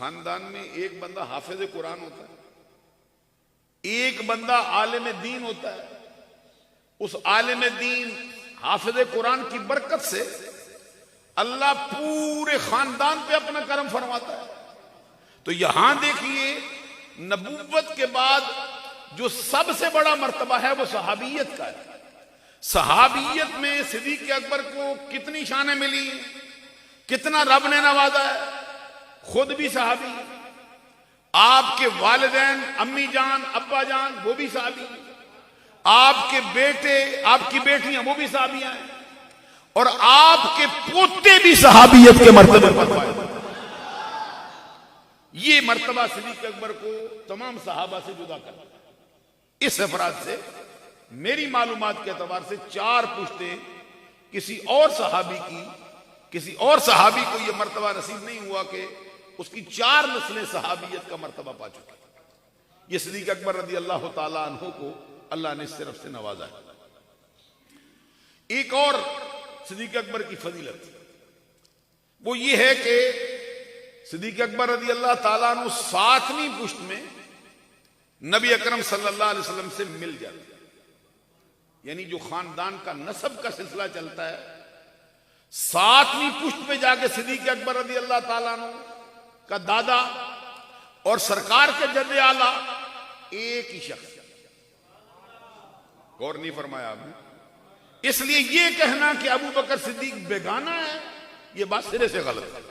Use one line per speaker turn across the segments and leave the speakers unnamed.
खानदान में एक बंदा हाफिज कुरान होता है, एक बंदा आलिम दीन होता है। उस आलिम दीन हाफिज कुरान की बरकत से अल्लाह पूरे खानदान पे अपना करम फरमाता है। तो यहां देखिए, नबूवत के बाद जो सबसे बड़ा मर्तबा है वो सहाबियत का है। सहाबियत में सिद्दीक अकबर को कितनी शानें मिली, कितना रब ने नवाजा है। खुद भी सहाबी, आपके वालिदैन अम्मी जान अब्बा जान वो भी सहाबी, आपके बेटे आपकी बेटियां वो भी सहाबियां हैं, और आपके पोते भी सहाबियत के मर्तबे पर पाए। ये मर्तबा सिद्दीक अकबर को तमाम सहाबा से जुदा करता है। इस अफराद से मेरी मालूमात के एतबार से 4 पुश्तें किसी और सहाबी को यह मर्तबा नसीब नहीं हुआ कि उसकी 4 नस्लें सहाबियत का मर्तबा पा चुकी। ये सिद्दीक अकबर रज़ी अल्लाह ताला अन्हु को अल्लाह ने इस तरफ से नवाजा है। एक और सिद्दीक अकबर की फजीलत वो ये है कि सिद्दीक अकबर रज़ी अल्लाह ताला अन्हु 7वीं पुश्त में नबी अकरम सल्लल्लाहु अलैहि वसल्लम से मिल जाते हैं। यानी जो खानदान का नसब का सिलसिला चलता है, 7वीं पुश्त पे जाके सिद्दीक अकबर रज़ी अल्लाह ताला अन्हु का दादा और सरकार के जद्दे आला एक ही शख्स। गौर नहीं फरमाया आपने। इसलिए यह कहना कि अबू बकर सिद्दीक बेगाना है, यह बात सिरे से गलत है।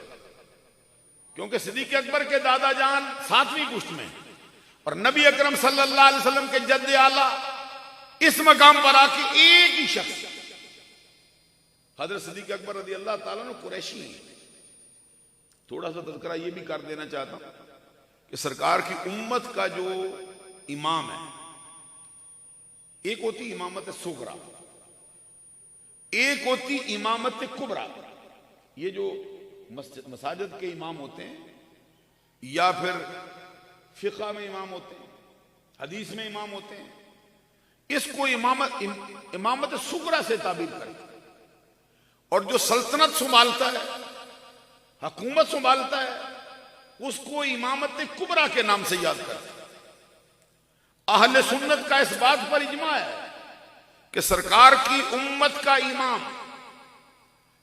क्योंकि सिद्दीक अकबर के दादा जान 7वीं पुश्त में और नबी अकरम सल्लल्लाहु अलैहि वसल्लम के जद्दे आला इस मकाम पर आके एक ही शख्स हजरत सिद्दीक अकबर रज़ी अल्लाह ताला अन्हु कुरैशी। थोड़ा सा तज़किरा ये भी कर देना चाहता हूं कि सरकार की उम्मत का जो इमाम है, एक होती इमामत सुगरा, एक होती इमामत कुबरा। ये जो मसाजिद के इमाम होते हैं या फिर फिक़ा में इमाम होते हैं, हदीस में इमाम होते हैं, इसको इमामत सुगरा से ताबीर करते हैं। और जो सल्तनत संभालता है, हुकूमत संभालता है, उसको इमामत कुबरा के नाम से याद करते हैं। अहले सुन्नत का इस बात पर इजमा है कि सरकार की उम्मत का इमाम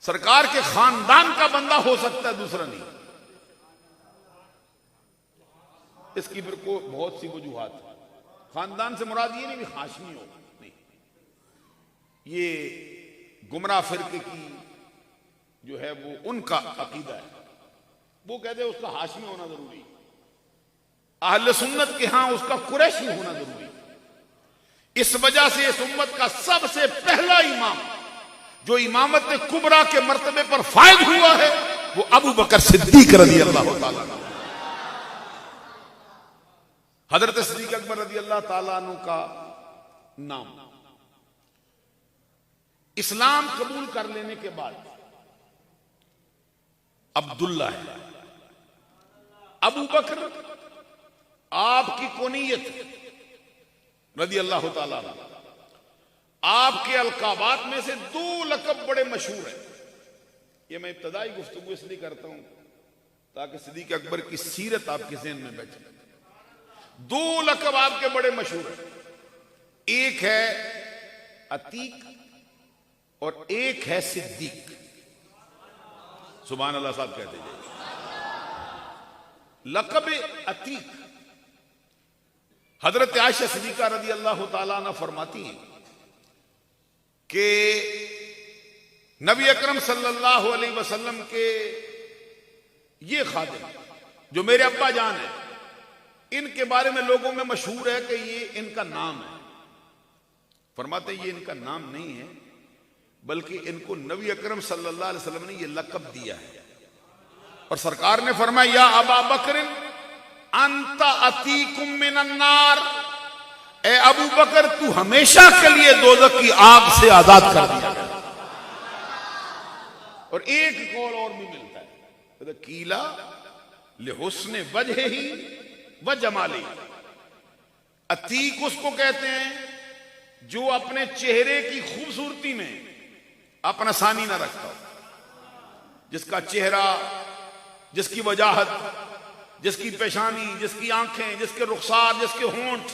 सरकार के खानदान का बंदा हो सकता है, दूसरा नहीं। इसकी फिर को बहुत सी वजूहात है। खानदान से मुराद ये नहीं भी हाशमी हो, नहीं। ये गुमराह फिरके की जो है वो उनका अकीदा है। वो कहते हैं उसका हाशमी होना जरूरी, अहले सुन्नत के यहां उसका कुरैशी होना जरूरी। इस वजह से इस उम्मत का सबसे पहला इमाम जो इमामत कुबरा के मर्तबे पर फायद हुआ है वो अबू बकर सिद्दीक रज़ी अल्लाह ताला अन्हु। हजरत सिद्दीक अकबर रज़ी अल्लाह ताला अन्हु का नाम इस्लाम कबूल कर लेने के बाद अब्दुल्ला है। अबू बकर आपकी कुनियत रज़ी अल्लाह ताला अन्हु। आपके अलकाबात में से 2 लक़ब बड़े मशहूर हैं। ये मैं इब्तदाई गुफ्तगू इसलिए करता हूं ताकि सिद्दीक अकबर की सीरत आपके ज़हन में बैठे। 2 लक़ब आपके बड़े मशहूर हैं, एक है अतीक और एक है सिद्दीक। सुभान अल्लाह साहब कहते जाइए। लक़ब अतीक, हजरत आयशा सिद्दीका रज़ी अल्लाह ताला अन्हा फरमाती हैं कि नबी अकरम सल्लल्लाहु अलैहि वसल्लम के ये खादिम जो मेरे अब्बा जान है, इनके बारे में लोगों में मशहूर है कि ये इनका नाम है। फरमाते ये इनका नाम नहीं है, बल्कि इनको नबी अकरम सल्लल्लाहु अलैहि वसल्लम ने ये लक़ब दिया है। और सरकार ने फरमाया या अबा बकर अंता अतीकुम मिनन नार, ए अबू बकर तू हमेशा के लिए दोज़ख की आग से आजाद कर दिया। और एक कौल और भी मिलता है, कीला लिहुस्न वजहिही व जमाली। अतीक उसको कहते हैं जो अपने चेहरे की खूबसूरती में अपना सानी ना रखता हो, जिसका चेहरा, जिसकी वजाहत, जिसकी पेशानी, जिसकी आंखें, जिसके रुखसार, जिसके होंठ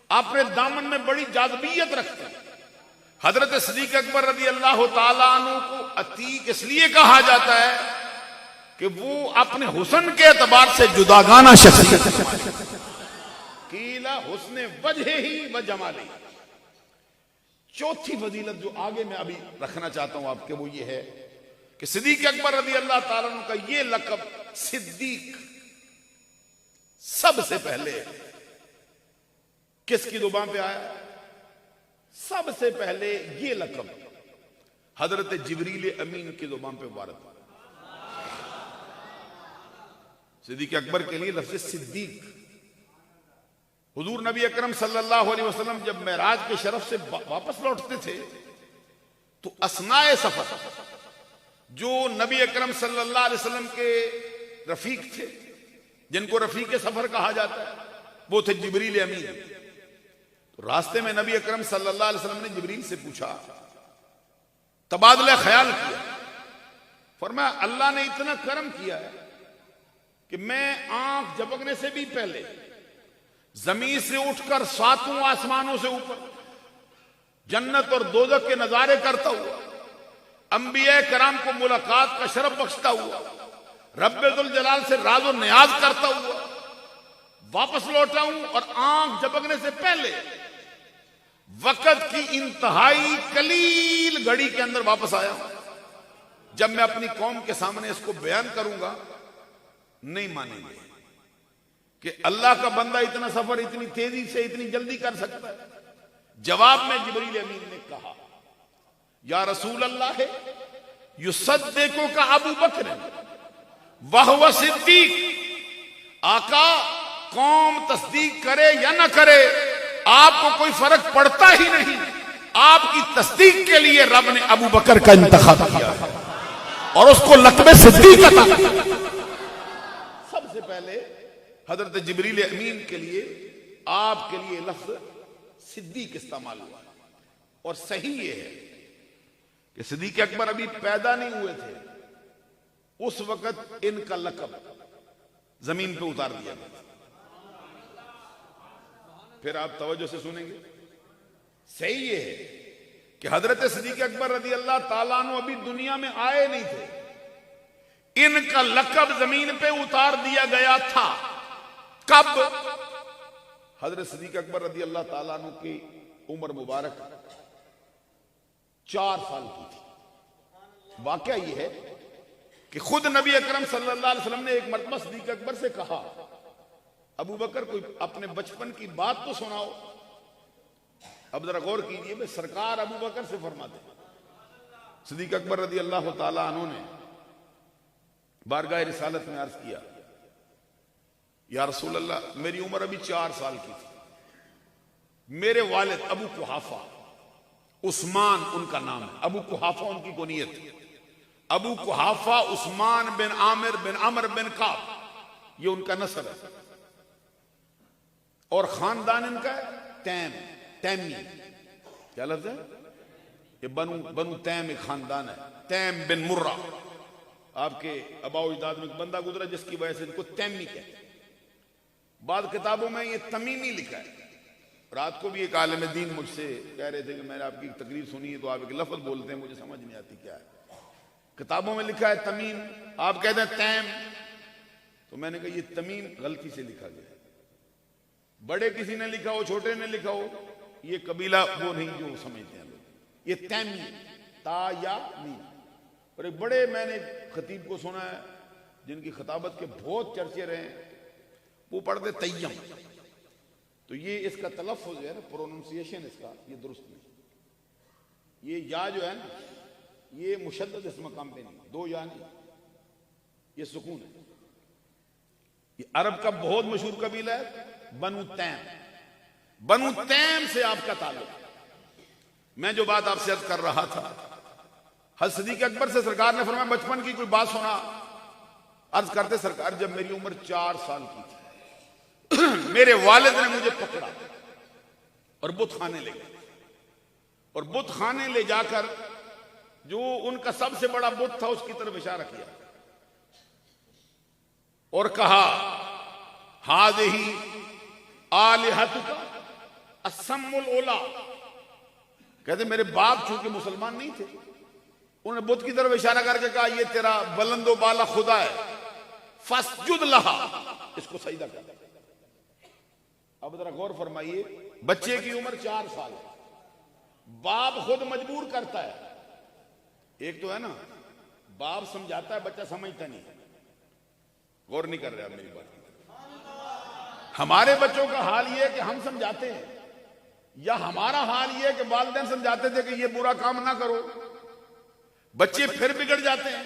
अपने दामन में बड़ी जादबियत रखते हैं। हजरत सिद्दीक अकबर रज़ी अल्लाह ताला अन्हु को अतीक इसलिए कहा जाता है कि वो अपने हुस्न के एतबार से जुदागाना शख्सियत, कीला हुस्ने वजह ही व जमाली। चौथी फजीलत जो आगे मैं अभी रखना चाहता हूं आपके, वो ये है कि सिद्दीक अकबर रज़ी अल्लाह ताला अन्हु का ये लक़ब सिद्दीक सबसे पहले किसकी जुबान पे आया? सबसे पहले ये लक़ब हजरत जिब्रील अमीन की जुबान पे वारद हुआ। सिद्दीक अकबर के लिए लफ्ज़ सिद्दीक, हुजूर नबी अकरम सल्लल्लाहु अलैहि वसल्लम जब मेराज के शरफ से वापस लौटते थे तो असनाए सफर जो नबी अकरम सल्लल्लाहु अलैहि वसल्लम के रफीक थे, जिनको रफीक सफर कहा जाता है, वो थे जिब्रील अमीन। तो रास्ते में नबी अकरम सल्लल्लाहु अलैहि वसल्लम ने जिब्रील से पूछा, तबादला ख्याल किया, फरमाया अल्लाह ने इतना करम किया है कि मैं आंख झपकने से भी पहले जमीन से उठकर सातों आसमानों से ऊपर जन्नत और दोजख के नजारे करता हुआ, अंबिया कराम को मुलाकात का शरफ बख्शता हुआ, रब्बुल जलाल से राज़ो नियाज करता हुआ वापस लौटा हूं और आंख झपकने से पहले वक़्त की इंतहाई कलील घड़ी के अंदर वापस आया हूं। जब मैं अपनी कौम के सामने इसको बयान करूंगा नहीं मानेंगे कि अल्लाह का बंदा इतना सफर इतनी तेजी से इतनी जल्दी कर सकता है। जवाब में जिब्रील अमीन ने कहा, या रसूल अल्लाह है युसद्दिकु का अबू बकर वह सिद्दीक। आका, कौम तस्दीक करे या ना करे आपको कोई फर्क पड़ता ही नहीं, आपकी तस्दीक के लिए रब ने अबू बकर का इंतखाब किया और उसको लक़ब सिद्दीक अता किया। सबसे पहले हजरत जिब्रील अमीन के लिए आपके लिए लफ्ज सिद्दीक इस्तेमाल हुआ और सही ये है कि सिद्दीक अकबर अभी पैदा नहीं हुए थे, उस वक्त इनका लक़ब जमीन पे उतार दिया गया। फिर आप तवज्जो से सुनेंगे, सही ये है कि हजरत सिद्दीक अकबर रज़ी अल्लाह ताला अन्हु अभी दुनिया में आए नहीं थे, इनका लक़ब जमीन पे उतार दिया गया था। कब? हजरत सिद्दीक अकबर रज़ी अल्लाह ताला अन्हु की उम्र मुबारक 4 साल की थी। वाकया ये है कि खुद नबी अकरम सल्लल्लाहु अलैहि वसल्लम ने एक मरतबा सिद्दीक अकबर से कहा, अबू बकर कोई अपने बचपन की बात तो सुनाओ। अब जरा गौर कीजिए, मैं सरकार अबू बकर से फरमाते, सिद्दीक अकबर रज़ी अल्लाह ताला अन्हु ने बारगाह रिसालत में अर्ज किया, या रसूल अल्लाह, मेरी उम्र अभी 4 साल की थी, मेरे वालिद अबू कुहाफा, उस्मान उनका नाम है, अबू कुहाफा उनकी कुनियत है, अबू कुहाफा उस्मान बिन आमिर बिन अमर बिन काब, ये उनका नस्ल है और खानदान इनका है तैम, तैमी। क्या लफ्ज़ है? ये बनु तैम एक खानदान है, तैम बिन मुर्रा। आपके अबाउ इजाद में एक बंदा गुजरा जिसकी वजह से इनको तैमी कहते हैं। बाद किताबों में ये तमीमी लिखा है। रात को भी एक आलिम दीन मुझसे कह रहे थे कि मैंने आपकी तकरीर सुनी है तो आप एक लफ्ज़ बोलते हैं, मुझे समझ नहीं आती क्या है। किताबों में लिखा है तमीम, आप कहते हैं तैम, तो मैंने कहा ये तमीम गलती से लिखा गया है। बड़े किसी ने लिखा हो, छोटे ने लिखा हो, ये कबीला वो नहीं जो समझते हैं लोग, ये तैमी, ता या मीम। और एक बड़े मैंने खतीब को सुना है जिनकी खताबत के बहुत चर्चे रहे, वो पढ़ते तय्यम, तो ये इसका तलफ़्फ़ुज़ है ना, प्रोनाउंसिएशन इसका ये दुरुस्त नहीं। ये या जो है ना, ये मुशद्दद इस मकाम पे नहीं, 2 या नहीं, ये सुकून है। ये अरब का बहुत मशहूर कबीला है बनु तैम, बनु तैम से आपका ताल्लुक। मैं जो बात आपसे अर्ज कर रहा था, हज़रत सिद्दीक अकबर से सरकार ने फरमाया बचपन की कोई बात सुना। अर्ज करते सरकार, जब मेरी उम्र 4 साल की थी मेरे वालिद ने मुझे पकड़ा और बुत खाने ले गए, और बुत खाने ले जाकर जो उनका सबसे बड़ा बुत था उसकी तरफ इशारा किया और कहा हादिही आलिहतुका अस्सम्मुल उला। कहते मेरे बाप चूंकि मुसलमान नहीं थे, उन्होंने बुत की तरफ इशारा करके कहा ये तेरा बुलंदो बाला खुदा है, फस्जुद लहा, इसको सजदा कर। अब जरा गौर फरमाइए, बच्चे की उम्र 4 साल है, बाप खुद मजबूर करता है। एक तो है ना, बाप समझाता है, बच्चा समझता नहीं। गौर नहीं कर रहे आप मेरी बात। हमारे बच्चों का हाल यह है कि हम समझाते हैं, या हमारा हाल यह है कि वालिदैन समझाते थे कि ये बुरा काम ना करो, बच्चे फिर बिगड़ जाते हैं।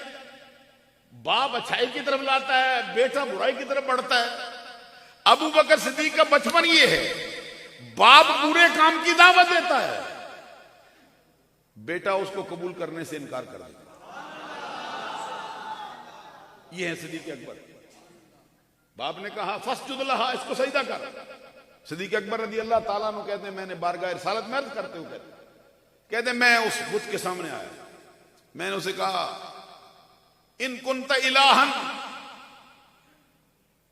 बाप अच्छाई की तरफ लाता है, बेटा बुराई की तरफ बढ़ता है। अबू बकर सिद्दीक का बचपन ये है, बाप बुरे काम की दावत देता है, बेटा उसको कबूल करने से इनकार कर देता है। ये है सिद्दीक अकबर। बाप ने कहा फस्जुद लहा, इसको सजदा कर। सिद्दीक अकबर रज़ी अल्लाह ताला अन्हु कहते हैं मैंने बारगाह रिसालत में अर्ज करते हुए कहते मैं उस बुत के सामने आया, मैंने उसे कहा इन कुंत इलाहन,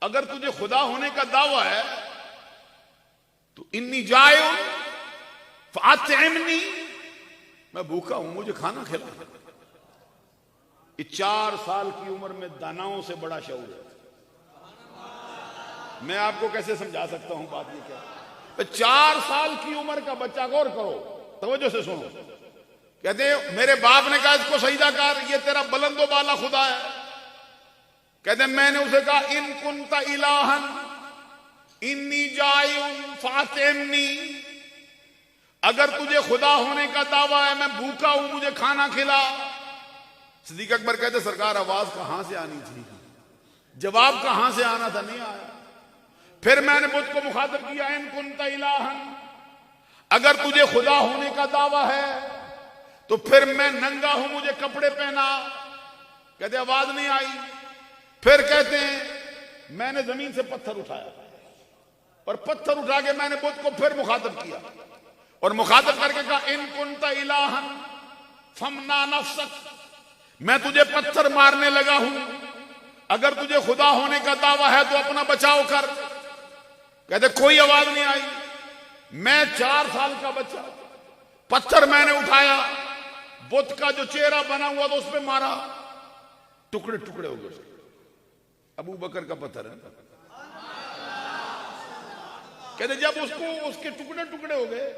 अगर तुझे खुदा होने का दावा है तो इन्नी जाए फातिमनी, मैं भूखा हूं, मुझे खाना खिला। 4 साल की उम्र में दानाओं से बड़ा शऊर है। मैं आपको कैसे समझा सकता हूं बात ये क्या। 4 साल की उम्र का बच्चा, गौर करो, तवज्जो से सुनो, कहते मेरे बाप ने कहा इसको सजदा कर, ये तेरा बुलंदो बाला खुदा है। कहते मैंने उसे कहा इन कुंता इलाहन इन्नी जायुन फातिमनी, अगर तुझे खुदा होने का दावा है, मैं भूखा हूं, मुझे खाना खिला। सिद्दीक अकबर कहते सरकार आवाज कहां से आनी थी, जवाब कहां से आना था, नहीं आया। फिर मैंने बुत को मुखातिब किया इन कुंता इलाहन, अगर तुझे खुदा होने का दावा है तो फिर मैं नंगा हूं, मुझे कपड़े पहना। कहते आवाज नहीं आई। फिर कहते हैं मैंने जमीन से पत्थर उठाया और पत्थर उठा के मैंने बुत को फिर मुखातिब किया और मुखातिब करके कहा इन कुंता इलाहन फमना नफ्सक, मैं तुझे पत्थर मारने लगा हूं, अगर तुझे खुदा होने का दावा है तो अपना बचाव कर। कहते कोई आवाज नहीं आई। मैं 4 साल का बच्चा, पत्थर मैंने उठाया, बुत का जो चेहरा बना हुआ था उस पर मारा, टुकड़े टुकड़े हो गए। अबू बकर का पत्थर है। कहते जब उसके टुकड़े टुकड़े हो गए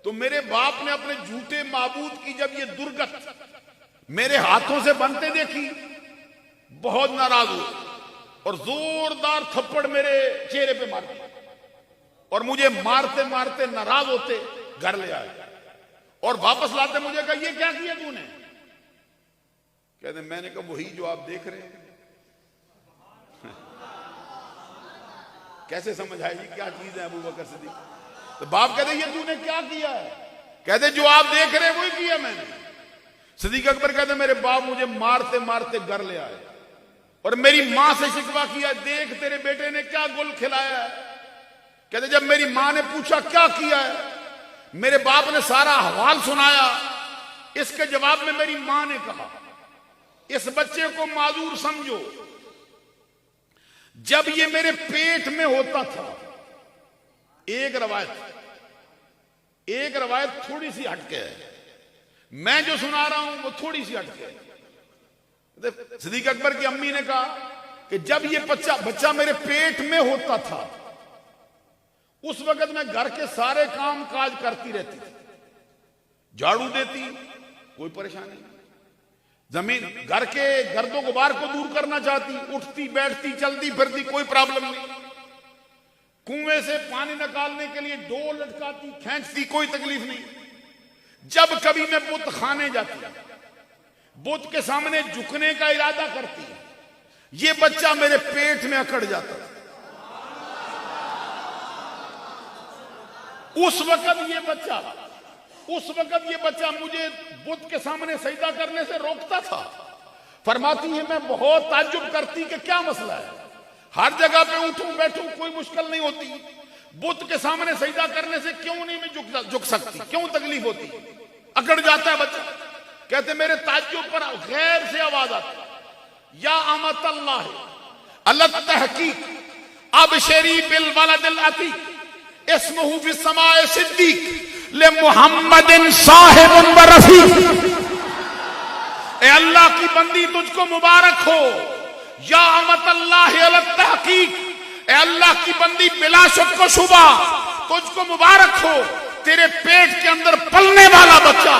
तो मेरे बाप ने अपने झूठे माबूद की जब ये दुर्गत मेरे हाथों से बनते देखी, बहुत नाराज हुए और जोरदार थप्पड़ मेरे चेहरे पे मार दिया और मुझे मारते मारते नाराज होते घर ले आए और वापस लाते मुझे कहा ये क्या किया तूने। कहते मैंने कहा वही जो आप देख रहे हैं। कैसे समझ आएगी क्या चीज है अबू बकर सिद्दीक। तो बाप कहते ये तूने क्या किया है। कहते जो आप देख रहे हैं वही किया मैंने। सिद्दीक अकबर कहते मेरे बाप मुझे मारते मारते घर ले आए और मेरी मां से शिकवा किया, देख तेरे बेटे ने क्या गुल खिलाया है। कहते जब मेरी मां ने पूछा क्या किया है, मेरे बाप ने सारा हवाल सुनाया। इसके जवाब में मेरी मां ने कहा इस बच्चे को माजूर समझो, जब ये मेरे पेट में होता था। एक रवायत थोड़ी सी हटके है, मैं जो सुना रहा हूं वो थोड़ी सी हटके है। सिद्दीक अकबर की अम्मी ने कहा कि जब ये बच्चा मेरे पेट में होता था उस वक्त मैं घर के सारे काम काज करती रहती थी, झाड़ू देती, कोई परेशानी नहीं, जमीन घर के गर्दो गुबार को दूर करना चाहती, उठती बैठती चलती फिरती, कोई प्रॉब्लम नहीं। कुएं से पानी निकालने के लिए डोल लटकाती खींचती, कोई तकलीफ नहीं। जब कभी मैं बुत खाने जाती, बुत के सामने झुकने का इरादा करती, ये बच्चा मेरे पेट में अकड़ जाता। उस वक्त ये बच्चा मुझे बुत के सामने सजदा करने से रोकता था। फरमाती है मैं बहुत ताज्जुब करती कि क्या मसला है, हर जगह पे उठूं बैठूं कोई मुश्किल नहीं होती, बुत के सामने सजदा करने से क्यों नहीं मैं झुक सकती, क्यों तकलीफ होती, अकड़ जाता है बच्चा। कहते मेरे ताज्जुब पर गैर से आवाज आती, या अमत अल्लाह अल्लाह तहकीक अब शेरी बिल वलदिल अतीक इस्मुहु फिस समाए सिद्दीक ले मुहम्मदिन साहिबुन व रफीक। ए अल्लाह की बंदी तुझको मुबारक हो, या अमतल्लाहि अला तहकीक। ए अल्लाह की बंदी बिला शक व शुबा तुझको मुबारक हो, तेरे पेट के अंदर पलने वाला बच्चा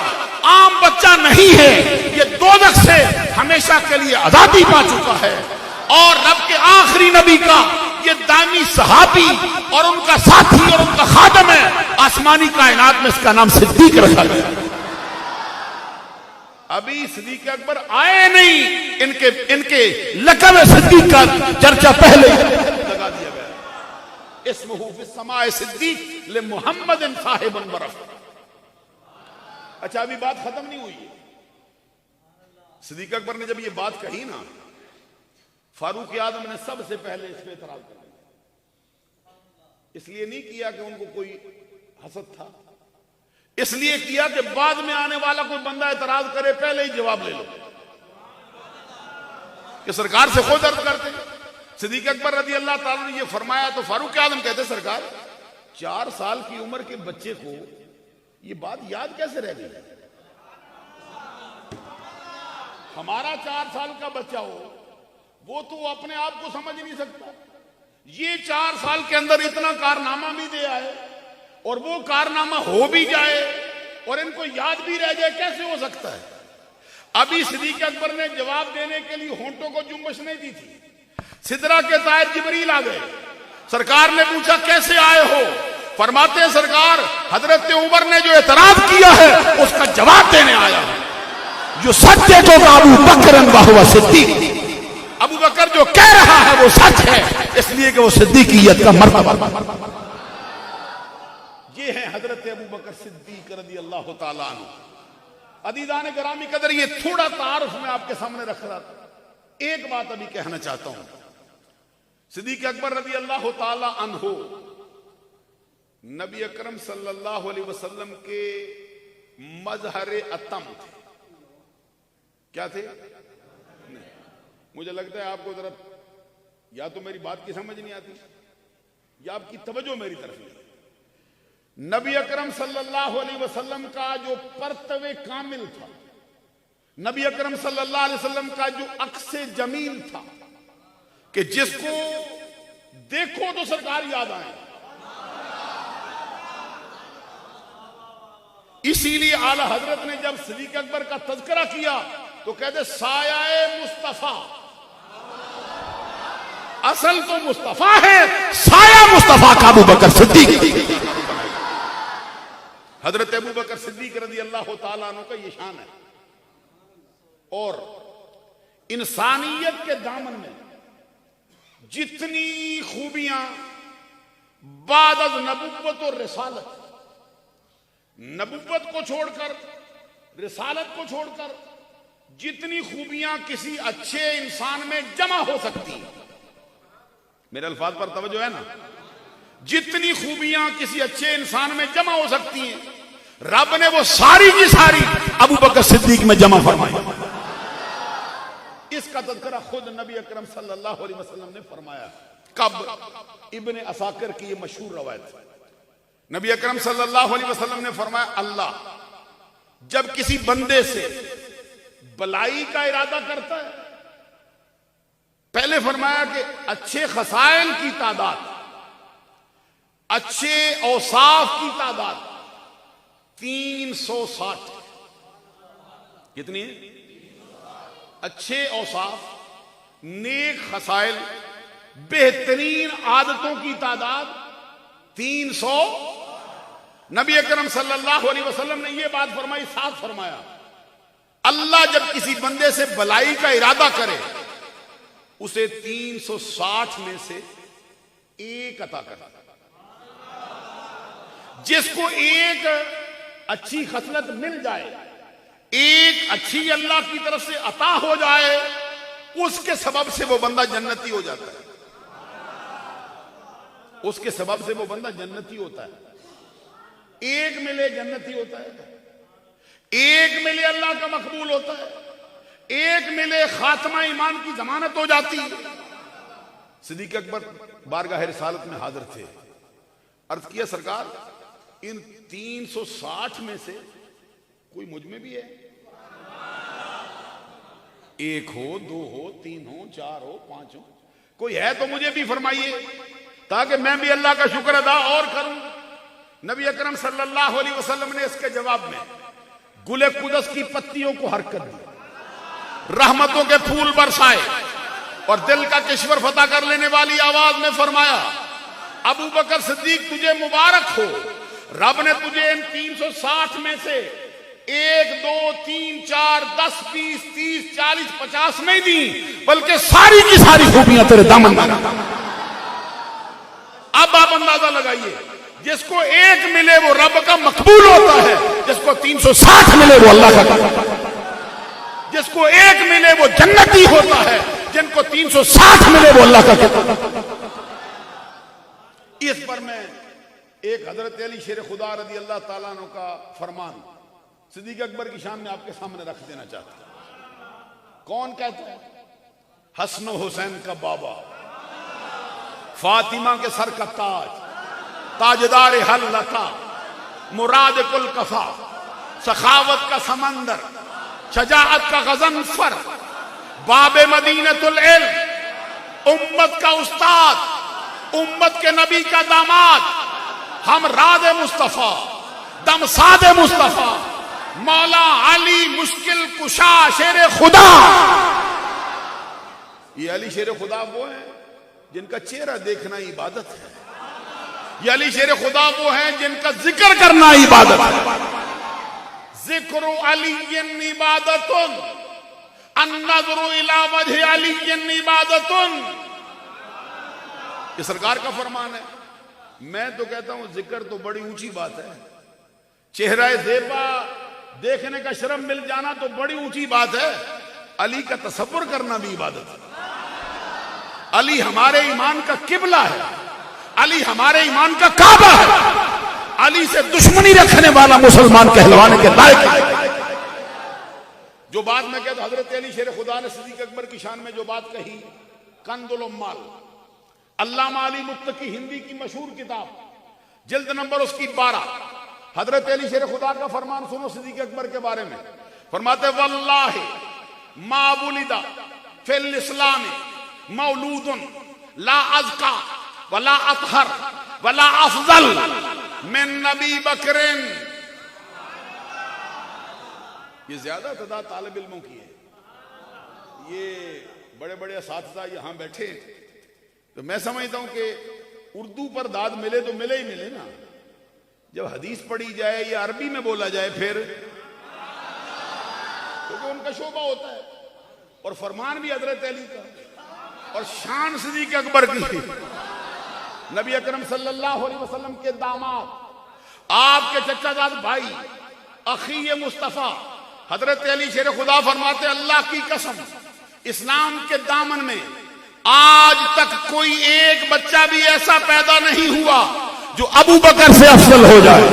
आम बच्चा नहीं है, ये दोज़ख से हमेशा के लिए आजादी पा चुका है। और रब के आखिरी नबी का ये दानी सहाबी और उनका साथी और उनका खादम है। आसमानी कायनात में इसका नाम सिद्दीक रखा गया। अभी सिद्दीक अकबर आए नहीं, इनके लक़ब सिद्दीक का चर्चा पहले लगा दिया गया। इस्मुहु फिस समाए सिद्दीक ले मुहम्मदिन साहिबुन व रफीक। अच्छा, अभी बात खत्म नहीं हुई। सिद्दीक अकबर ने जब ये बात कही ना, फारूक आजम ने सबसे पहले इस पे एतराज कर दिया। इसलिए नहीं किया कि उनको कोई हसद था, इसलिए किया कि बाद में आने वाला कोई बंदा एतराज करे पहले ही जवाब ले लो, कि सरकार से खुद अर्ज करते। सिद्दीक अकबर रज़ी अल्लाह ताला ने ये फरमाया तो फारूक आजम कहते, सरकार 4 साल की उम्र के बच्चे को ये बात याद कैसे रह गई? हमारा 4 साल का बच्चा हो, वो तो अपने आप को समझ नहीं सकता। ये 4 साल के अंदर इतना कारनामा भी दे आए और वो कारनामा हो भी जाए और इनको याद भी रह जाए, कैसे हो सकता है? अभी सिद्दीक अकबर ने जवाब देने के लिए होंठों को जुम्बश नहीं दी थी। सिदरा के तायर जिब्रील आ गए। सरकार ने पूछा कैसे आए हो? फरमाते हैं सरकार हजरत उमर ने जो एतराज किया है उसका जवाब देने आया। जो सच है तो अबू बकर व सिद्दीक, अबू बकर जो कह रहा है वो सच है, इसलिए कि वो सिद्दीकियत का मर्तबा। ये है हजरत अबू बकर सिद्दीक रज़ी अल्लाह ताला अन्हु। अदीदान गिरामी कदर, ये थोड़ा तारुफ मैं आपके सामने रख रहा था। एक बात अभी कहना चाहता हूं। सिद्दीक अकबर रज़ी अल्लाह ताला अन्हु नबी अकरम सल्लल्लाहु अलैहि वसल्लम के मजहर अतम थे। क्या थे? मुझे लगता है आपको जरा या तो मेरी बात की समझ नहीं आती या आपकी तवज्जो मेरी तरफ नहीं। नबी अकरम सल्लल्लाहु अलैहि वसल्लम का जो परतवे कामिल था, नबी अकरम सल्लल्लाहु अलैहि वसल्लम का जो अक्से जमील था कि जिसको देखो तो सरकार याद आए। इसीलिए आला हजरत ने जब सिद्दीक अकबर का तज़किरा किया तो कहते साया मुस्तफा, असल तो मुस्तफा है, साया मुस्तफा का अबू बकर सिद्दीक। हजरत अबू बकर सिद्दीक रज़ी अल्लाह ताला अन्हु का ये शान है। और इंसानियत के दामन में जितनी खूबियां बाद अज़ नबुव्वत और रिसालत, नबुव्वत को छोड़कर रिसालत को छोड़कर जितनी खूबियां किसी अच्छे इंसान में जमा हो सकती हैं, मेरे अल्फाज पर तवज्जो है ना, जितनी खूबियां किसी अच्छे इंसान में जमा हो सकती हैं, रब ने वो सारी की सारी अबू बकर सिद्दीक में जमा फरमाई। इसका तज़किरा खुद नबी अकरम सल्लल्लाहु अलैहि वसल्लम ने फरमाया। कब? इब्ने असाकिर की ये मशहूर रवायत है। नबी अकरम सल्लल्लाहु अलैहि वसल्लम ने फरमाया, अल्लाह जब किसी बंदे से भलाई का इरादा करता है, पहले फरमाया कि अच्छे खसाइल की तादाद, अच्छे औसाफ की तादाद 360। कितनी है? अच्छे औसाफ, नेक खसाइल, बेहतरीन आदतों की तादाद 300। नबी अकरम सल्लल्लाहु अलैहि वसल्लम ने यह बात फरमाई, साथ फरमाया अल्लाह जब किसी बंदे से भलाई का इरादा करे उसे 360 में से एक अता करता। जिसको एक अच्छी खसलत मिल जाए, एक अच्छी अल्लाह की तरफ से अता हो जाए, उसके सबब से वो बंदा जन्नती हो जाता है। उसके सबब से वो बंदा जन्नती होता है। एक मिले जन्नती होता है, एक मिले अल्लाह का मकबूल होता है, एक मिले खात्मा ईमान की जमानत हो जाती है। सिद्दीक अकबर बारगाह रिसालत में हाजिर थे। अर्ज किया सरकार, इन 360 में से कोई मुझ में भी है? एक हो, दो हो, तीन हो, चार हो, पांच हो, कोई है तो मुझे भी फरमाइए, ताकि मैं भी अल्लाह का शुक्र अदा और करूं। नबी अकरम सल्लल्लाहु अलैहि वसल्लम ने इसके जवाब में गुले कुदस की पत्तियों को हरकत दी, रहमतों के फूल बरसाए और दिल का किश्वर फतह कर लेने वाली आवाज में फरमाया, अबू बकर सिद्दीक तुझे मुबारक हो, रब ने तुझे इन 360 में से 1, 2, 3, 4, 10, 20, 30, 40, 50 नहीं दी, बल्कि सारी की सारी खूबियां तेरे दामन में। अब आप अंदाजा लगाइए, जिसको एक मिले वो रब का मकबूल होता है, जिसको 360 मिले वो अल्लाह का, जिसको एक मिले वो जन्नती होता है, जिनको 360 मिले वो अल्लाह का। इस पर मैं एक हजरत अली शेर खुदा रज़ी अल्लाह ताला अन्हु का फरमान सिद्दीक अकबर की शान में आपके सामने रख देना चाहता हूं। कौन कहता है? हसन हुसैन का बाबा, फातिमा के सर का ताज, ताजदार हल लता, मुराद कुल कफा, सखावत का समंदर, शजाअत का गजनफर, बाबे मदीनतुल इल्म, उम्मत का उस्ताद, उम्मत के नबी का दामाद, हम राद मुस्तफा, दमसाद मुस्तफा, मौला अली मुश्किल कुशा शेर खुदा। ये अली शेर खुदा वो है जिनका चेहरा देखना इबादत है, ये अली शेर खुदा वो है जिनका जिक्र करना इबादत है। जिक्र अलीय्यन इबादतुन, अन्नज़रु इला वजहि अलीय्यन इबादतुन, ये सरकार का फरमान है। मैं तो कहता हूं जिक्र तो बड़ी ऊंची बात है, चेहरा ज़ेबा देखने का शर्म मिल जाना तो बड़ी ऊंची बात है, अली का तसव्वुर करना भी इबादत है। अली हमारे ईमान का किबला है, अली हमारे ईमान का काबा है, अली से दुश्मनी रखने वाला मुसलमान कहलवाने के लायक है। जो बात मैं कहता, हजरत अली शेर खुदा ने सिद्दीक अकबर की शान में जो बात कही, कंजुल उम्माल, अल्लामा अली मुत्तकी हिंदी की मशहूर किताब, जिल्द नंबर उसकी 12, हजरत अली शेर खुदा का फरमान सुनो सिद्दीक अकबर के बारे में। फरमाते वल्लाहि मा बुलिदा फिल इस्लाम मौलूदुन ला अज़का वला अतहर वला अफजल मिन नबी बकरिन। ये ज्यादा तादाद तालिब इल्मों की है, ये बड़े बड़े असातिज़ा यहां बैठे, तो मैं समझता हूं कि उर्दू पर दाद मिले तो मिले ही मिले ना, जब हदीस पढ़ी जाए या अरबी में बोला जाए फिर, क्योंकि उनका शोभा होता है और फरमान भी हजरत अली का और शान सिद्दीक अकबर की। नबी अकरम सल्लल्लाहु अलैहि वसल्लम के दामाद, आपके चचाजाद भाई, अखी मुस्तफा हजरत अली शेर खुदा फरमाते, अल्लाह की कसम इस्लाम के दामन में आज तक कोई एक बच्चा भी ऐसा पैदा नहीं हुआ जो अबू बकर से अफजल हो जाए,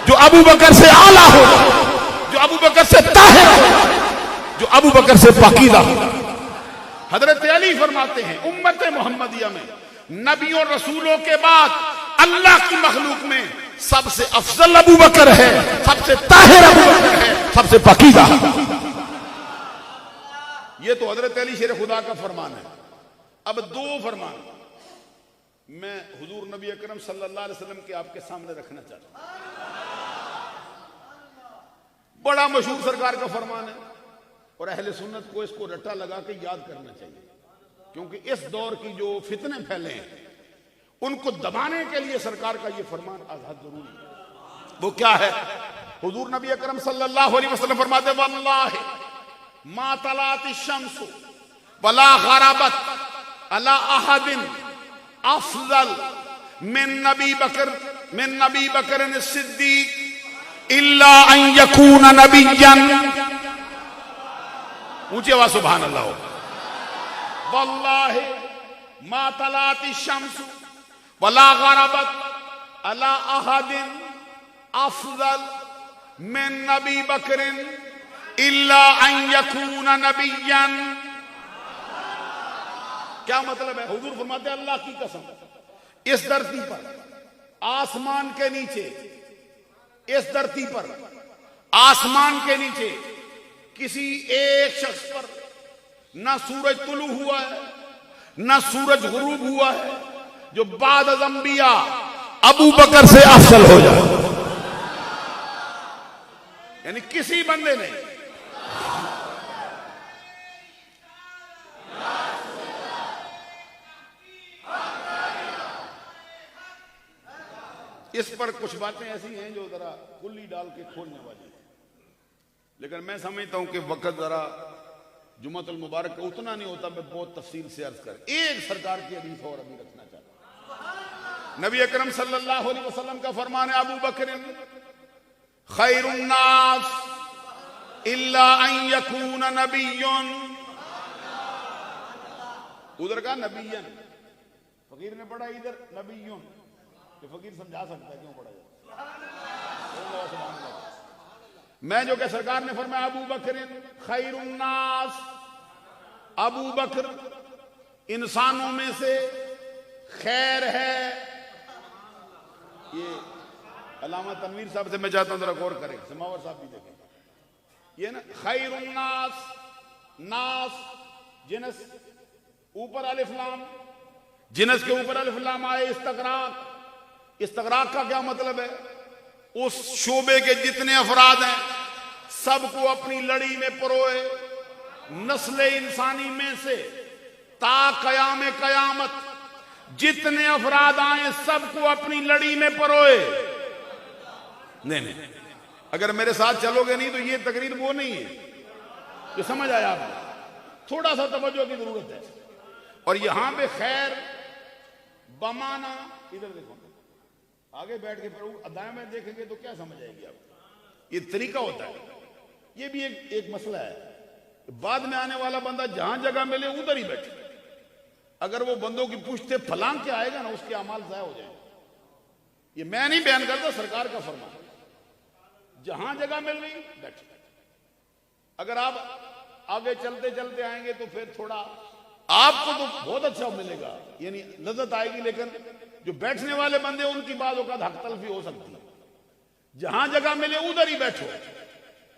जो अबू बकर से आला हो जाए, जो अबू बकर से ताहिर हो जाए, जो अबू बकर से पाकीज़ा हो जाए। हजरत अली फरमाते हैं, उम्मत मोहम्मदिया में नबियों रसूलों के बाद अल्लाह की मखलूक में सबसे अफजल अबू बकर है, सबसे ताहिर अबू बकर है, सबसे पाकीज़ा। ये तो हजरत अली शेर खुदा का फरमान है। अब दो फरमान मैं हुजूर नबी अकरम सल्लल्लाहु अलैहि वसल्लम के आपके सामने रखना चाहता हूं। बड़ा मशहूर सरकार का फरमान है और अहले सुन्नत को इसको रट्टा लगा के याद करना चाहिए, क्योंकि इस दौर की जो फितने फैले हैं उनको दबाने के लिए सरकार का ये फरमान आजाद जरूरी है। वो क्या है? हुजूर नबी अकरम सल्लल्लाहु अलैहि वसल्लम फरमाते, वल्लाहि मा तलाति शम्सु वला गरबत अला अहदिन अफजल मिन नबी बकर सिद्दीक इल्ला अन यकून नबिय्यन। ऊंची आवाज सुभान अल्लाह। वल्लाहि मा तलाति शम्सु वला गरबत अला अहदिन अफजल मिन नबी बकरिन इल्ला अन यकून नबिय्यन। क्या मतलब है? हुजूर फरमाते हैं अल्लाह की कसम, इस धरती पर, आसमान के नीचे, इस धरती पर आसमान के नीचे किसी एक शख्स पर ना सूरज तुलू हुआ है ना सूरज गुरूब हुआ है जो बाद अज़ अंबिया अबू बकर से अफजल हो जाए। यानी किसी बंदे ने इस पर कुछ बातें ऐसी हैं जो जरा कुल्ली डाल के खोलने वाली है, लेकिन मैं समझता हूं कि वक्त जरा जुम्मतुल मुबारक का उतना नहीं होता, मैं बहुत तफसील से अर्ज कर एक सरकार की हदीस और अभी रखना चाहता हूं। नबी अकरम सल्लल्लाहु अलैहि वसल्लम का फरमान है, अबू बकर खैरुन नास इल्ला अन यकून नबिय्युन, उधर का नबियन, फकीर ने पढ़ा इधर नबिय्युन, तो फकीर समझा सकता है क्यों पढ़ा जाए। मैं जो कि सरकार ने फरमाया अबू बकर खैरुन नास, अबू बकर इंसानों में से खैर है। ये अल्लामा तनवीर साहब से मैं चाहता हूं जरा गौर करें, समावर साहब भी देखें, ये ना खैरुन नास, नास जिनस, ऊपर अलिफ लाम, जिनस के ऊपर अलिफ लाम आए, इस्तगराक, इस्तगराक का क्या मतलब है? उस शोबे के जितने अफराद हैं सबको अपनी लड़ी में परोए, नस्ले इंसानी में से ता कयाम कयामत जितने अफराद आए सबको अपनी लड़ी में परोए। नहीं, अगर मेरे साथ चलोगे नहीं तो ये तकरीर वो नहीं है जो समझ आया आपको, थोड़ा सा तवज्जो की जरूरत है। और यहां पे खैर बमाना, इधर देखो, आगे बैठ के पढ़ो, अध्याय में देखेंगे तो क्या समझ आएगी आपको। ये तरीका होता है, ये भी एक मसला है। बाद में आने वाला बंदा जहां जगह मिले उधर ही बैठे, अगर वो बंदों की पुश्ते फलांग के आएगा ना उसके अमाल ज़ाया हो जाएंगे। ये मैं नहीं बयान करता, सरकार का फरमान, जहां जगह मिल रही बैठे। अगर आप आगे चलते चलते आएंगे तो फिर थोड़ा आपको तो बहुत अच्छा मिलेगा, यानी लज्जत आएगी, लेकिन जो बैठने वाले बंदे उनकी बात होकर हक तलफी हो सकती है। जहां जगह मिले उधर ही बैठो।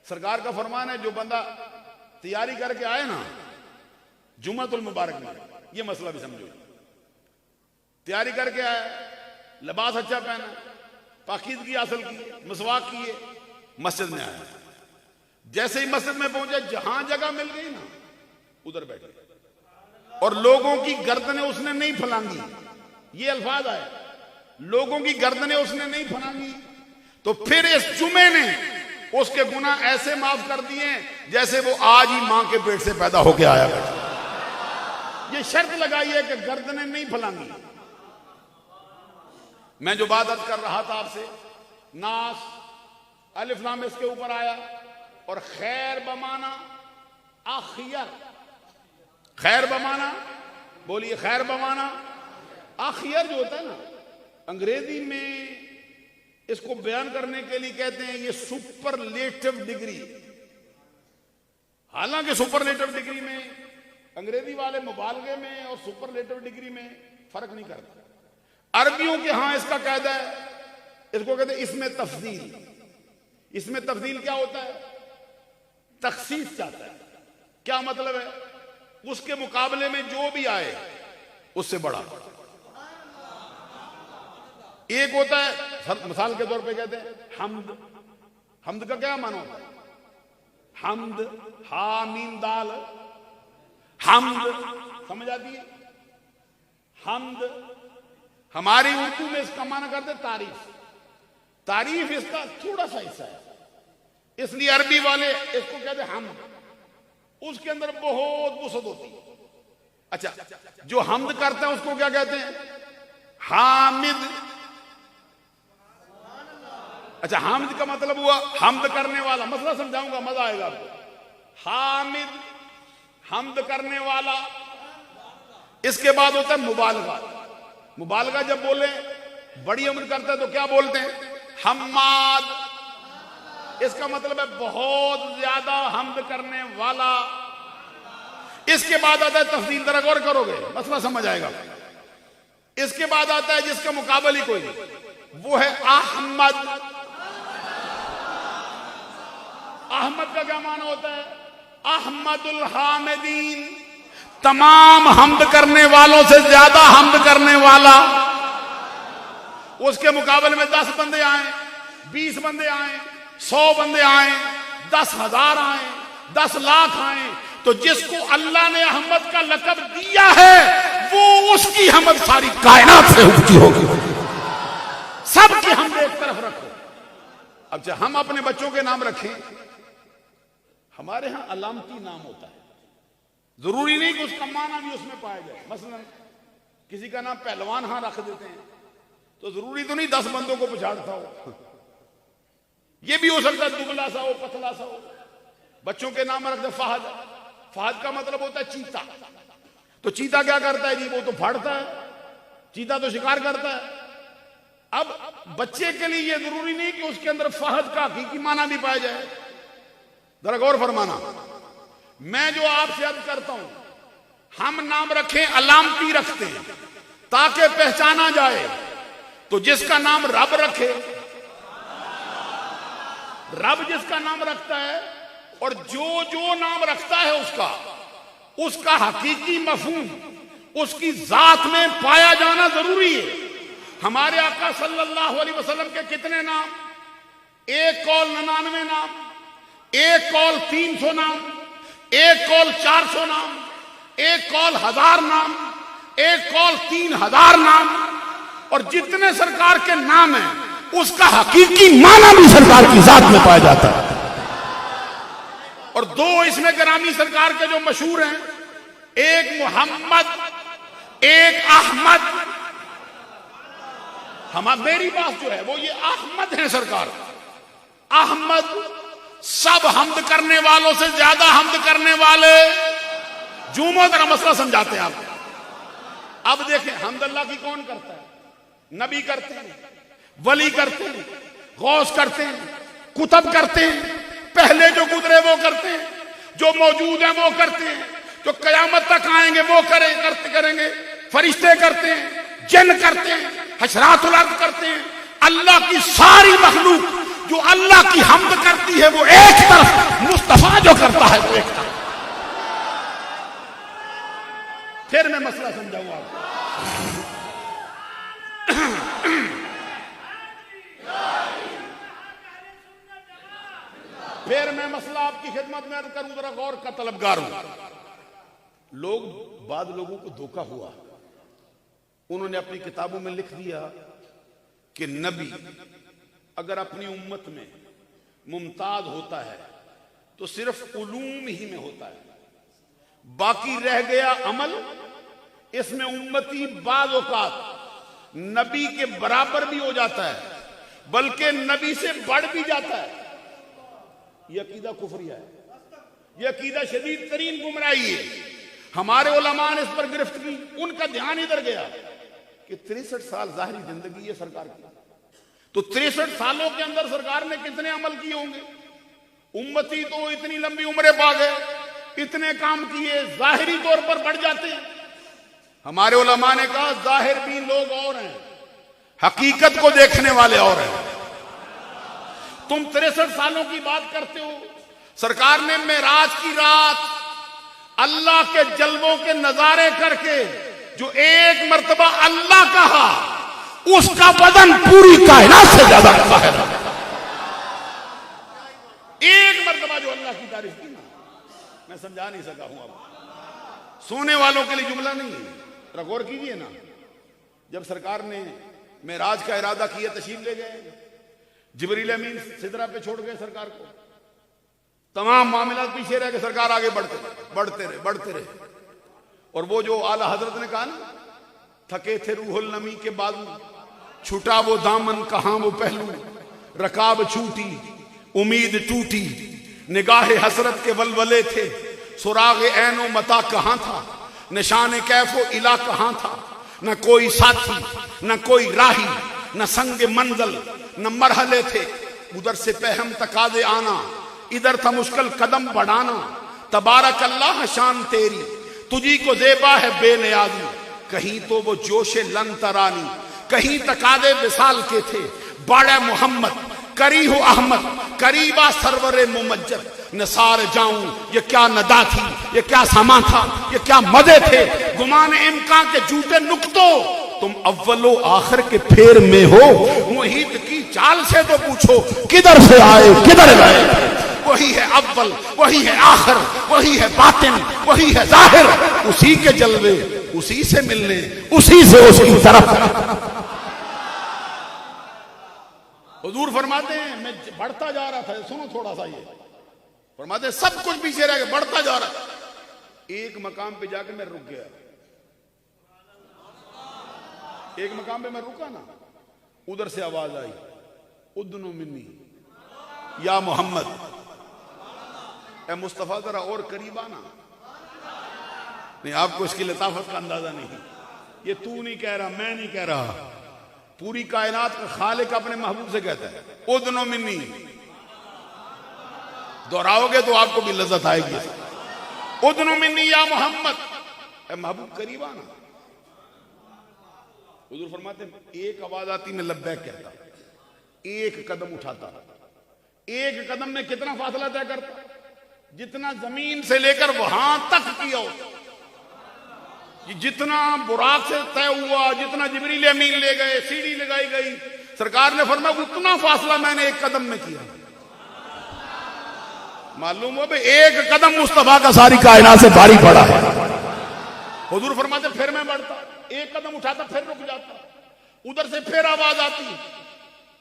सरकार का फरमान है, जो बंदा तैयारी करके आए ना जुम्मतुल मुबारक में, ये मसला भी समझो, तैयारी करके आए, लिबास अच्छा पहना, पाकीज़गी हासिल की, मसवाक किए, मस्जिद में आया, जैसे ही मस्जिद में पहुंचे जहां जगह मिल गई ना उधर बैठे, और लोगों की गर्दनें उसने नहीं फलांगी, ये अल्फाज आए, लोगों की गर्दनें उसने नहीं फलांगी, तो फिर इस जुमे ने उसके गुनाह ऐसे माफ कर दिए जैसे वो आज ही मां के पेट से पैदा होके आया। ये शर्त लगाई है कि गर्दनें नहीं फलांगी। मैं जो बात कर रहा था आपसे, नास अलिफ लाम इसके ऊपर आया, और खैर बमाना आखियर, खैर बमाना, बोलिए खैर बमाना आखियर जो होता है ना, अंग्रेजी में इसको बयान करने के लिए कहते हैं ये सुपरलेटिव डिग्री। हालांकि सुपरलेटिव डिग्री में अंग्रेजी वाले मुबालगे में और सुपरलेटिव डिग्री में फर्क नहीं करते। अरबियों के यहां इसका कायदा है, इसको कहते हैं इसमें तफजील। इसमें तफजील क्या होता है? तखसीस चाहता है। क्या मतलब है? उसके मुकाबले में जो भी आए उससे बड़ा। एक होता है, मिसाल के तौर पे कहते हैं हम्द। हम्द का क्या माना होता है? हम्द, हा मीम दाल, हम्द समझ आती है? हम्द हमारी उर्दू में इसका माना करते तारीफ। तारीफ इसका थोड़ा सा हिस्सा है, इसलिए अरबी वाले इसको कहते हैं हम्द। उसके अंदर बहुत वुसअत होती है। अच्छा, जो हम्द करता है उसको क्या कहते हैं? हामिद। अच्छा, हामिद का मतलब हुआ हम्द करने वाला। मसला समझाऊंगा, मजा आएगा आपको। हामिद, हम्द करने वाला। इसके बाद होता है मुबालगा। मुबालगा जब बोले बड़ी उम्र करता है तो क्या बोलते हैं? हम्माद। इसका मतलब है बहुत ज्यादा हम्द करने वाला। इसके बाद आता है तफसील, जरा गौर करोगे मसला समझ आएगा। इसके बाद आता है जिसका मुकाबला ही कोई नहीं, वो है अहमद। अहमद का क्या माना होता है? अहमदुल हामिदीन, तमाम हमद करने वालों से ज्यादा हमद करने वाला। उसके मुकाबले में 10 बंदे आए, 20 बंदे आए, 100 बंदे आए, 10,000 आए, 10 लाख आए, तो जिसको अल्लाह ने अहमद का लक़ब दिया है वो उसकी हमद सारी कायनात से ऊंची होगी। सबकी हमद एक तरफ रखो। अब जब हम अपने बच्चों के नाम रखें, हमारे यहां अलामती नाम होता है, जरूरी नहीं कि उसका माना भी उसमें पाया जाए। मसलन किसी का नाम पहलवान हां रख देते हैं, तो जरूरी तो नहीं 10 बंदों को पछाड़ता हो, यह भी हो सकता है दुबला सा हो, पतला सा हो। बच्चों के नाम रख दे फहद। फहद का मतलब होता है चीता। तो चीता क्या करता है जी? वो तो फाड़ता है, चीता तो शिकार करता है। अब बच्चे के लिए यह जरूरी नहीं कि उसके अंदर फहद का हकीकी माना भी पाया जाए। जरा गौर फरमाना, मैं जो आपसे अर्ज करता हूं, हम नाम रखें अलामती रखते हैं ताकि पहचाना जाए। तो जिसका नाम रब रखे, रब जिसका नाम रखता है, और जो जो नाम रखता है उसका हकीकी मफहूम उसकी जात में पाया जाना जरूरी है। हमारे आका सल्लल्लाहु अलैहि वसल्लम के कितने नाम? एक कौल 99 नाम, एक कौल 300 नाम, एक कौल 400 नाम, एक कौल 1000 नाम, एक कौल 3000 नाम। और जितने सरकार के नाम हैं उसका हकीकी माना भी सरकार की जात में पाया जाता है। और 2 इसमें ग्रामी सरकार के जो मशहूर हैं, एक मोहम्मद, एक अहमद। मेरी बात जो है वो ये अहमद है सरकार। अहमद सब हमद करने वालों से ज्यादा हमद करने वाले। जुमो का मसला समझाते हैं आपको। अब देखें, हमदल्ला की कौन करता है? नबी करते हैं, वली करते हैं, गौस करते हैं, कुतब करते हैं, पहले जो गुजरे वो करते हैं, जो मौजूद हैं वो करते हैं, जो कयामत तक आएंगे वो करेंगे। फरिश्ते करते हैं, जिन करते हैं, हशरातुल अर्द करते हैं। अल्लाह की सारी मखलूक जो अल्लाह की हमद करती है वो एक तरफ, मुस्तफा जो करता है वो एक तरफ। फिर मैं मसला समझाऊंगा आपको। फिर मैं मसला आपकी खिदमत में अर्ज करूं, जरा गौर का तलबगार हूं। बाद लोगों को धोखा हुआ, उन्होंने अपनी किताबों में लिख दिया कि नबी अगर अपनी उम्मत में मुमताज होता है तो सिर्फ उलूम ही में होता है, बाकी रह गया अमल। इसमें उम्मती बाज़ औक़ात नबी के बराबर भी हो जाता है, बल्कि नबी से बढ़ भी जाता है। यह अकीदा कुफरिया है, यह अकीदा शदीद तरीन गुमराही है। हमारे उलमा ने इस पर गिरफ्त की, उनका ध्यान इधर गया कि 63 साल जाहिरी जिंदगी है सरकार की, तो 63 सालों के अंदर सरकार ने कितने अमल किए होंगे? उम्मती तो इतनी लंबी उम्रें पा गए, इतने काम किए, जाहिरी तौर पर बढ़ जाते हैं। हमारे उलमा ने कहा जाहिर भी लोग और हैं, हकीकत को देखने वाले और हैं। तुम 63 सालों की बात करते हो। सरकार ने मेराज की रात अल्लाह के जलवों के नजारे करके जो एक मर्तबा अल्लाह कहा, उसका वजन पूरी कायनात से ज्यादा रखा है। एक मर्तबा जो अल्लाह की तारीफ की ना, मैं समझा नहीं सका हूं। अब सोने वालों के लिए जुमला नहीं है, गौर कीजिए ना। जब सरकार ने मेराज का इरादा किया, तशरीफ ले गए, जिब्रील अमीन सिदरा पे छोड़ गए सरकार को। तमाम मामला पीछे रह गए, सरकार आगे बढ़ते रहे। और वो जो आला हजरत ने कहा ना, थके थे रूहुल नमी के बाजू, छुटा वो दामन कहां वो पहलू, रकाब छूटी उम्मीद टूटी, निगाहे हसरत के वलवले थे, सुराग ऐनो मता कहां था, निशान कैफो इला कहां था। न कोई साथी, न कोई राही, न संग मंजल, न मरहले थे। उधर से पहम तकादे आना, इधर था मुश्किल कदम बढ़ाना। तबारक अल्लाह शान तेरी, तुझी को ज़ेबा है बेनियाज़ी, कहीं तो वो जोशे लन तरानी, कहीं तकादे विसाल के थे बड़े मोहम्मद, करी हो अहमद, करीबा सरवरे मुमज्जद, नसार जाऊं ये क्या नदा थी, ये क्या समा था, ये क्या मदे थे, गुमान इम्कान के झूठे नुक्तों, तुम अव्वलो आखिर के फेर में हो, मुहीत की चाल से तो पूछो किधर से आए किधर गए। वही है अव्वल, वही है आखिर, वही है बातिन, वही है जाहिर, उसी के जलवे उसी से मिलने, उसी से उसकी तरफ। हुजूर फरमाते हैं मैं बढ़ता जा रहा था, सुनो थोड़ा सा, ये फरमाते सब कुछ पीछे रह गया, बढ़ता जा रहा, एक मकाम पे जाके मैं रुक गया, एक मकाम पे मैं रुका ना, उधर से आवाज आई उद्नो मिन्नी या मोहम्मद, ए मुस्तफा जरा और करीब आना। नहीं, आपको इसकी लताफत का अंदाजा नहीं, ये तू नहीं कह रहा, मैं नहीं कह रहा, पूरी कायनात का खालिक अपने महबूब से कहता है उद्नो मिन्नी। दोहराओगे तो आपको भी लज्जत आएगी। उद्नो मिन्नी या मोहम्मद, ए महबूब करीब आना। हुजूर फरमाते एक आवाज आती मैं लब्बैक कहता, एक कदम उठाता, एक कदम में कितना फासला तय करता, जितना जमीन से लेकर वहां तक किया हो, जितना बुराक से तय हुआ, जितना जिब्रील अमीन ले गए, सीढ़ी लगाई गई, सरकार ने फरमाया उतना फासला मैंने एक कदम में किया। मालूम हो भाई, एक कदम मुस्तफा का सारी कायनात से भारी पड़ा है। हुजूर फरमाते फिर मैं बढ़ता, एक कदम उठाता फिर रुक जाता, उधर से फिर आवाज आती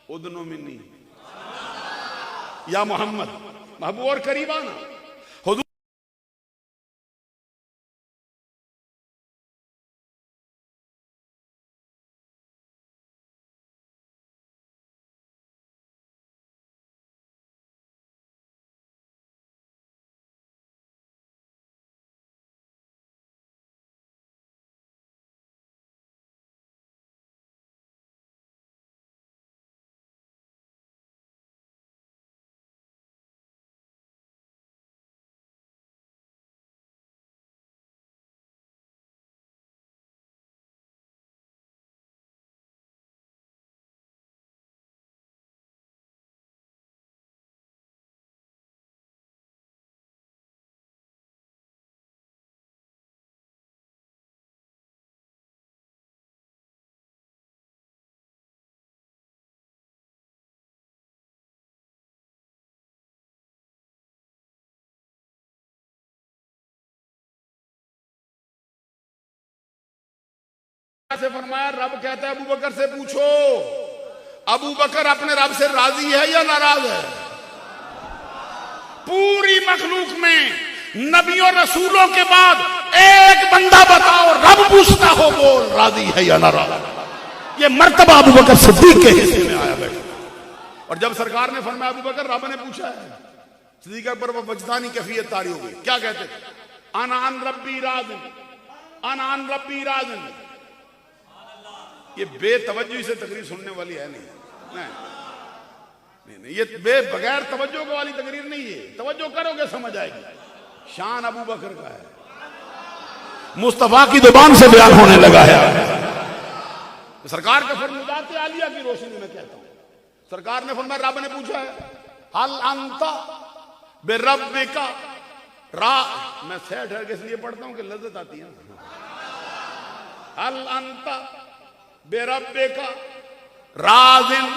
उद्नो मिन्नी या मोहम्मद, महबूब और करीब आना। से फरमाया, रब कहता है अबू बकर से पूछो, अबू बकर अपने रब से राजी है या नाराज है? पूरी मखलूक में नबियों रसूलों के बाद एक बंदा बताओ रब पूछता हो बोल राजी है या नाराज। ये मर्तबा अबू बकर सिद्दीक के हिस्से में आया बैठा। और जब सरकार ने फरमाया अबू बकर, रब ने पूछा है, सिद्दीक पर वजदानी कैफियत तारी हो गई। क्या कहते? अना अन रब्बी राज़िन, अना अन रब्बी राज़िन। ये बेतवज्जो से तकरीर सुनने वाली है नहीं, नहीं, ये बगैर तवज्जो वाली तकरीर नहीं है। तवज्जो करोगे समझ आएगी। शान अबू बकर का है, मुस्तफा की जुबान से बयान होने लगा है। सरकार का फरमात आलिया की रोशनी में कहता हूं, सरकार ने फरमाया, रब ने पूछा है हल अंता बिरब्बिका रा, मैं सह ठहर के इसलिए पढ़ता हूं कि लज्जत आती है। हल अंता बेरब्बिका राज़िन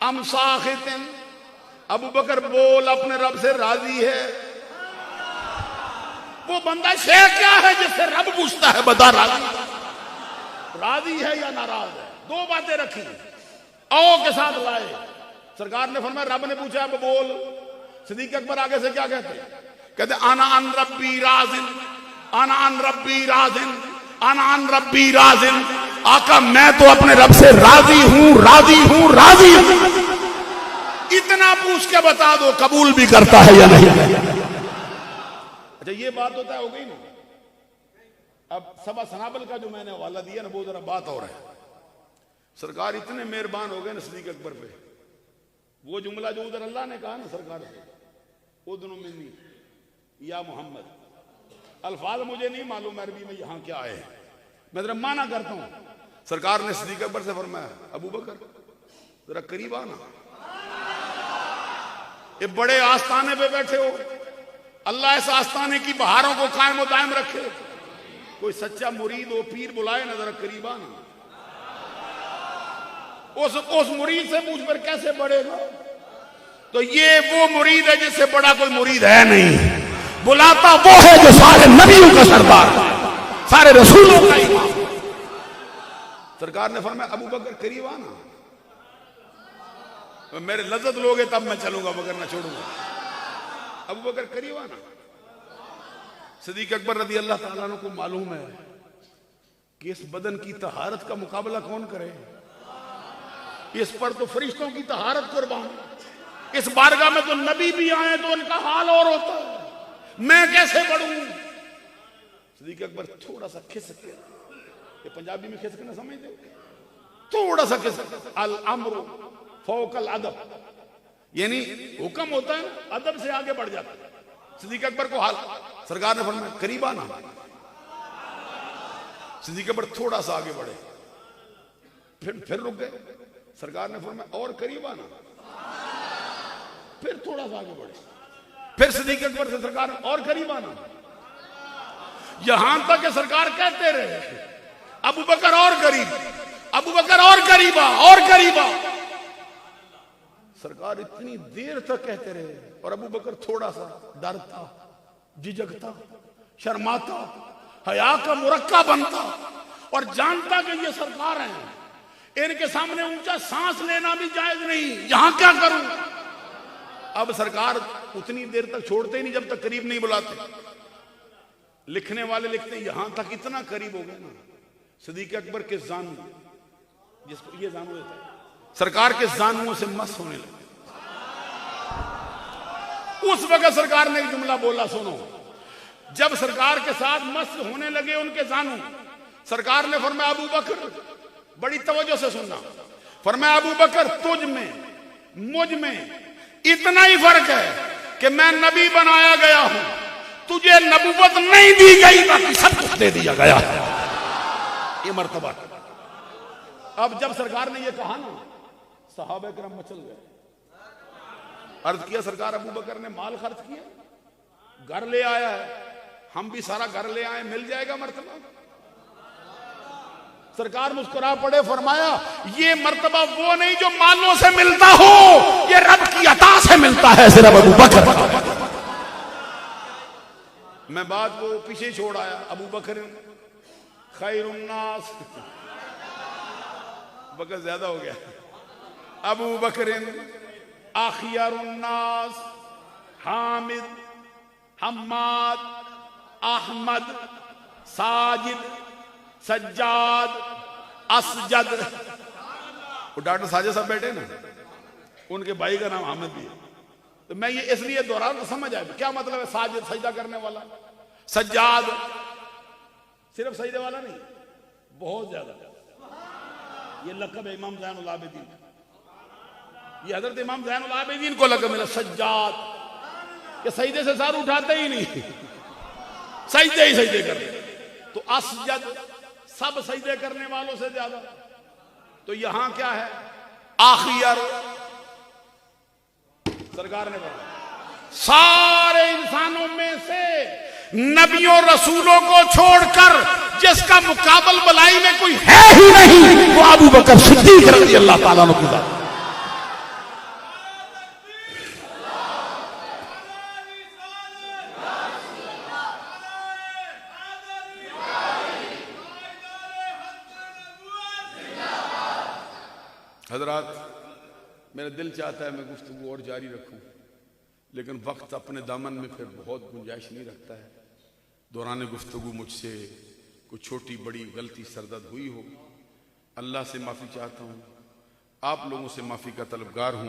अम साखितिन। अबू बकर बोल अपने रब से राजी है? वो बंदा शेर क्या है जिससे रब पूछता है बता राजी है या नाराज है? दो बातें रखी, औ के साथ लाए। सरकार ने फरमाया, रब ने पूछा अब बोल। सिद्दीक अकबर आगे से क्या कहते? कहते अना अन रब्बी राज़िन, अना अन रब्बी राज़िन, अना अन रब्बी राज़िन। आका मैं तो अपने रब से राजी हूं, राजी हूं, राजी हूं। इतना पूछ के बता दो कबूल भी करता है या नहीं। अच्छा ये बात होता है, हो गई ना। अब सबा सनाबल का जो मैंने हवाला दिया ना, वो जरा बात और है। सरकार इतने मेहरबान हो गए ना सिद्दीक अकबर पे, वो जुमला जो उधर अल्लाह ने कहा ना सरकार से, उद्नो मिन्नी या मोहम्मद, अल्फाज मुझे नहीं मालूम अरबी में यहां क्या है, मैं जरा माना करता हूं। सरकार ने सिद्दीक अकबर से फरमाया, अबू बकर जरा करीब आना, ये बड़े आस्थाने पे बैठे हो, अल्लाह इस आस्थाने की बहारों को कायम दायम रखे, कोई सच्चा मुरीद हो पीर बुलाए ना, जरा करीब आना। उस मुरीद से मुझ पर कैसे बढ़ेगा? तो ये वो मुरीद है जिससे बड़ा कोई मुरीद है नहीं, बुलाता वो है जो सारे नबियों का सरदार, सारे रसूलों का इमाम। सरकार ने फरमाया अबू बकर करीब आना, मेरे लज्जत लोगे तब मैं चलूंगा, मगर ना छोड़ूंगा। अबू बकर करीब आना। सिद्दीक अकबर रज़ी अल्लाह ताला अन्हु को मालूम है कि इस बदन की तहारत का मुकाबला कौन करे, इस पर तो फरिश्तों की तहारत कुर्बान, इस बारगाह में तो नबी भी आए तो उनका हाल और होता है, मैं कैसे बढ़ूं? सिद्दीक अकबर थोड़ा सा खिसक के, ये पंजाबी में खिसकना समझते हो, थोड़ा सा खिसक, अल अम्रु फौकल अदब, यानी हुक्म होता है अदब से आगे बढ़ जाता है। सिद्दीक अकबर को हाल, सरकार ने फरमाया करीब आना। सिद्दीक अकबर थोड़ा सा आगे बढ़े, फिर रुक गए। सरकार ने फरमाया और करीब आना, फिर थोड़ा सा आगे बढ़े, फिर सिद्दीक अकबर से सरकार और करीब आना, यहां तक कि सरकार कहते रहे अबू बकर और करीब, अबू बकर और करीबा, और करीबा। सरकार इतनी देर तक कहते रहे और अबू बकर थोड़ा सा डरता, झिझकता, शर्माता, हया का मुरक्का बनता और जानता कि ये सरकार है, इनके सामने ऊंचा सांस लेना भी जायज नहीं, यहां क्या करूं? अब सरकार उतनी देर तक छोड़ते ही नहीं जब तक करीब नहीं बुलाते। लिखने वाले लिखते यहां तक इतना करीब हो गए ना, सिद्दीक अकबर के जानू, जिसको ये जानू देता है, सरकार के जानुओं से मस्त होने लगे। उस वक्त सरकार ने एक जुमला बोला, सुनो, जब सरकार के साथ मस्त होने लगे उनके जानू, सरकार ने फरमाया अबू बकर, बड़ी तवज्जो से सुनना, फरमाया अबू बकर तुझ में मुझ में इतना ही फर्क है कि मैं नबी बनाया गया हूं, तुझे नबूवत नहीं दी गई, बाकी सब कुछ दे दिया गया, ये मर्तबा। अब जब सरकार ने ये कहा ना, सहाबा किराम मचल गए। अर्ज किया सरकार अबू बकर ने माल खर्च किया, घर ले आया है, हम भी सारा घर ले आए, मिल जाएगा मर्तबा। सरकार मुस्कुरा पड़े, फरमाया ये मर्तबा वो नहीं जो मालों से मिलता हो, ये रब की अता से मिलता है सिर्फ अबू बकर। मैं बात को पीछे छोड़ आया, अबू बकर खैरुन्नास, बकर ज्यादा हो गया, अबू बकर आखियारुन्नास, हामिद, हम्माद, अहमद, साजिद, सज्जाद, असजद। वो डॉक्टर साजिद साहब बैठे ना, उनके भाई का नाम हामिद भी है, तो मैं ये इसलिए दोहरा तो समझ आया क्या मतलब है। साजिद सजदा करने वाला, सज्जाद सिर्फ सजदे वाला नहीं, बहुत ज्यादा, ये लक़ब है इमाम ज़ैनुल आबिदीन, ये हजरत इमाम ज़ैनुल आबिदीन को लक़ब मिला सज्जाद, कि सजदे से सर उठाते ही नहीं, सजदे ही सजदे करते। तो असजद सब सजदे करने वालों से ज्यादा, तो यहां क्या है आखिर, सरकार ने कहा सारे इंसानों में से नबियों रसूलों को छोड़कर जिसका मुकाबल बलाई में कोई है ही नहीं, वो अबू बकर सिद्दीक रज़ी अल्लाह ताला अन्हु की बात। हजरात, मेरा दिल चाहता है मैं गुफ्तगू और जारी रखूं, लेकिन वक्त अपने दामन में फिर बहुत गुंजाइश नहीं रखता है। दौरान गुफ्तगू मुझसे कुछ छोटी बड़ी गलती सरदद हुई हो, अल्लाह से माफ़ी चाहता हूँ, आप लोगों से माफ़ी का तलबगार हूँ।